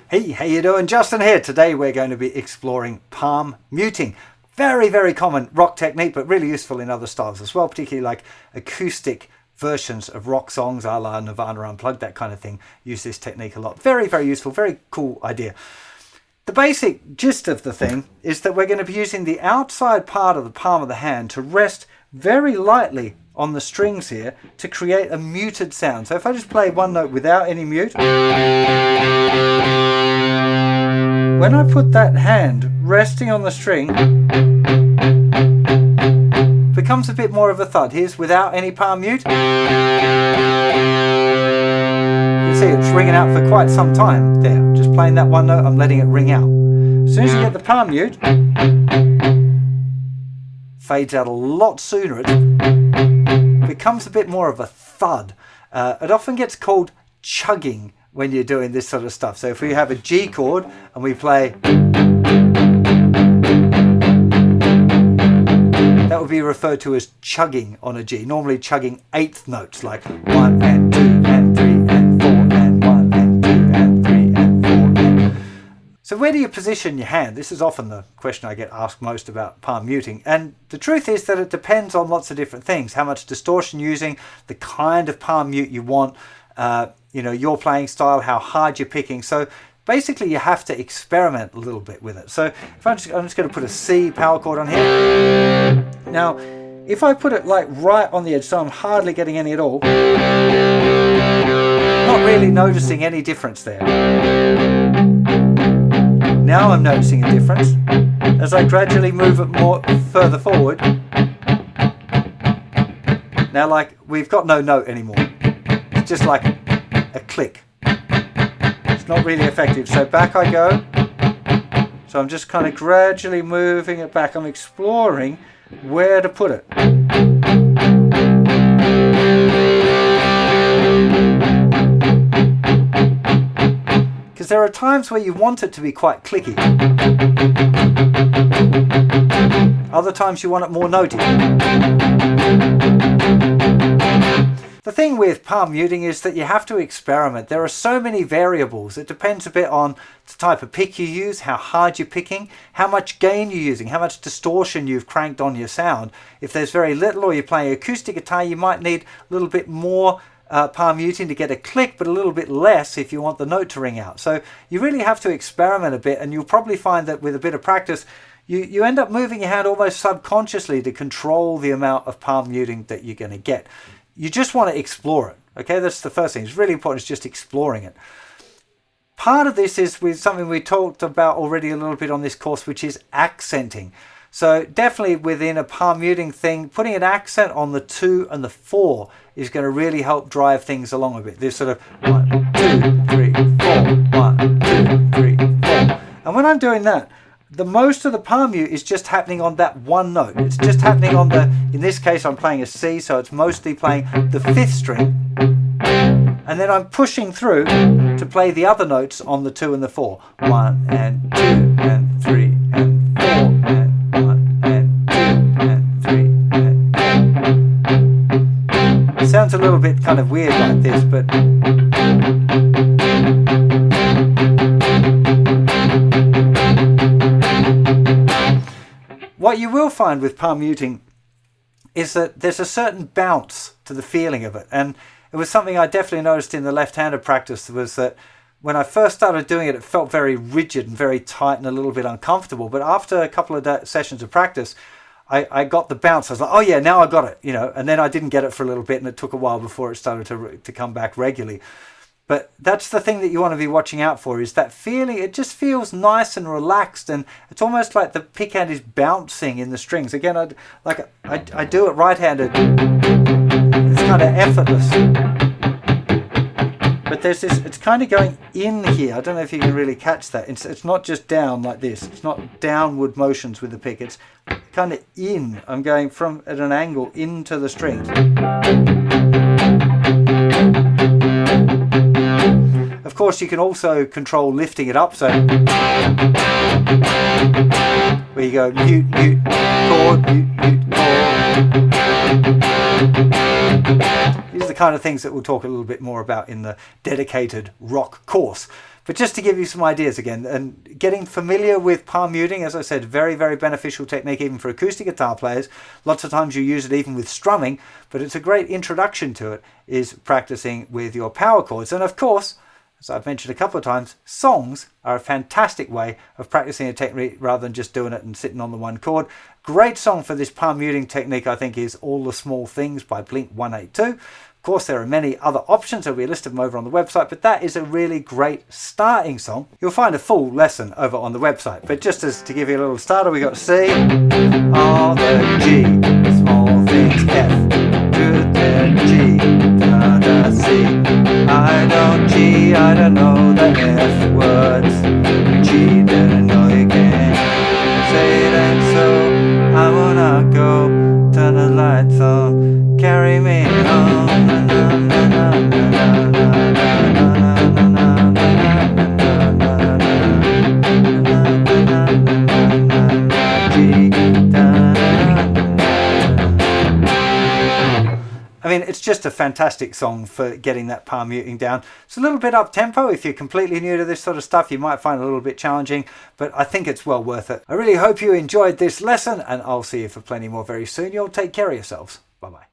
Hey, how you doing? Justin here. Today we're going to be exploring palm muting. Very, very common rock technique, but really useful in other styles as well, particularly like acoustic versions of rock songs, a la Nirvana Unplugged, that kind of thing. Use this technique a lot. Very, very useful, very cool idea. The basic gist of the thing is that we're going to be using the outside part of the palm of the hand to rest very lightly on the strings here to create a muted sound. So if I just play one note without any mute, when I put that hand resting on the string, it becomes a bit more of a thud. Here's without any palm mute. You can see it's ringing out for quite some time there. Just playing that one note, I'm letting it ring out. As soon as you get the palm mute, fades out a lot sooner. It becomes a bit more of a thud. It often gets called chugging when you're doing this sort of stuff. So if we have a G chord and we play, that would be referred to as chugging on a G. Normally chugging eighth notes like 1 and 2 and 3 and 4 and 1 and 2 and 3 and 4 and... So where do you position your hand? This is often the question I get asked most about palm muting. And the truth is that it depends on lots of different things. How much distortion you're using, the kind of palm mute you want, you know, your playing style, how hard you're picking. So basically you have to experiment a little bit with it. So if I'm just going to put a C power chord on here. Now, if I put it like right on the edge, so I'm hardly getting any at all, not really noticing any difference there. Now I'm noticing a difference as I gradually move it more further forward. Now, like, we've got no note anymore. It's just like a click. It's not really effective. So back I go. So I'm just kind of gradually moving it back. I'm exploring where to put it. Because there are times where you want it to be quite clicky. Other times you want it more notey. The thing with palm muting is that you have to experiment. There are so many variables. It depends a bit on the type of pick you use, how hard you're picking, how much gain you're using, how much distortion you've cranked on your sound. If there's very little or you're playing acoustic guitar, you might need a little bit more palm muting to get a click, but a little bit less if you want the note to ring out. So you really have to experiment a bit, and you'll probably find that with a bit of practice, you end up moving your hand almost subconsciously to control the amount of palm muting that you're going to get. You just want to explore it. Okay, that's the first thing. It's really important. It's just exploring it. Part of this is with something we talked about already a little bit on this course, which is accenting. So definitely within a palm muting thing, putting an accent on the 2 and the 4 is going to really help drive things along a bit. This sort of 1, 2, 3, 4, 1, 2, 3, 4. And when I'm doing that, the most of the palm mute is just happening on that one note. It's just happening on the, in this case I'm playing a C, so it's mostly playing the 5th string. And then I'm pushing through to play the other notes on the 2 and the 4. 1 and 2 and 3 and 4 and 1 and 2 and 3 and 4. It sounds a little bit kind of weird like this, but what you will find with palm muting is that there's a certain bounce to the feeling of it. And it was something I definitely noticed in the left-handed practice, was that when I first started doing it, it felt very rigid and very tight and a little bit uncomfortable. But after a couple of sessions of practice, I got the bounce. I was like, oh yeah, now I got it, you know. And then I didn't get it for a little bit, and it took a while before it started to come back regularly. But that's the thing that you want to be watching out for, is that feeling. It just feels nice and relaxed, and it's almost like the pick hand is bouncing in the strings. Again, I do it right-handed. It's kind of effortless. But there's this, it's kind of going in here. I don't know if you can really catch that. It's not just down like this. It's not downward motions with the pick. It's kind of in. I'm going from at an angle into the strings. Of course, you can also control lifting it up. So where you go mute, mute, chord, mute, mute, chord. These are the kind of things that we'll talk a little bit more about in the dedicated rock course. But just to give you some ideas again, and getting familiar with palm muting, as I said, very, very beneficial technique even for acoustic guitar players. Lots of times you use it even with strumming, but it's a great introduction to it, is practicing with your power chords. And of course, as I've mentioned a couple of times, songs are a fantastic way of practicing a technique rather than just doing it and sitting on the one chord. Great song for this palm muting technique, I think, is All the Small Things by Blink 182. Of course, there are many other options. There'll be a list of them over on the website, but that is a really great starting song. You'll find a full lesson over on the website. But just as to give you a little starter, we got C, R, the G, small things, F, to the G, da, da, C. I don't G, I don't know the F words. G, didn't know you can say it ain't so. I wanna go, turn the lights on, carry me home. I mean, it's just a fantastic song for getting that palm muting down. It's a little bit up tempo. If you're completely new to this sort of stuff, you might find it a little bit challenging, but I think it's well worth it. I really hope you enjoyed this lesson, and I'll see you for plenty more very soon. You'll take care of yourselves. Bye-bye.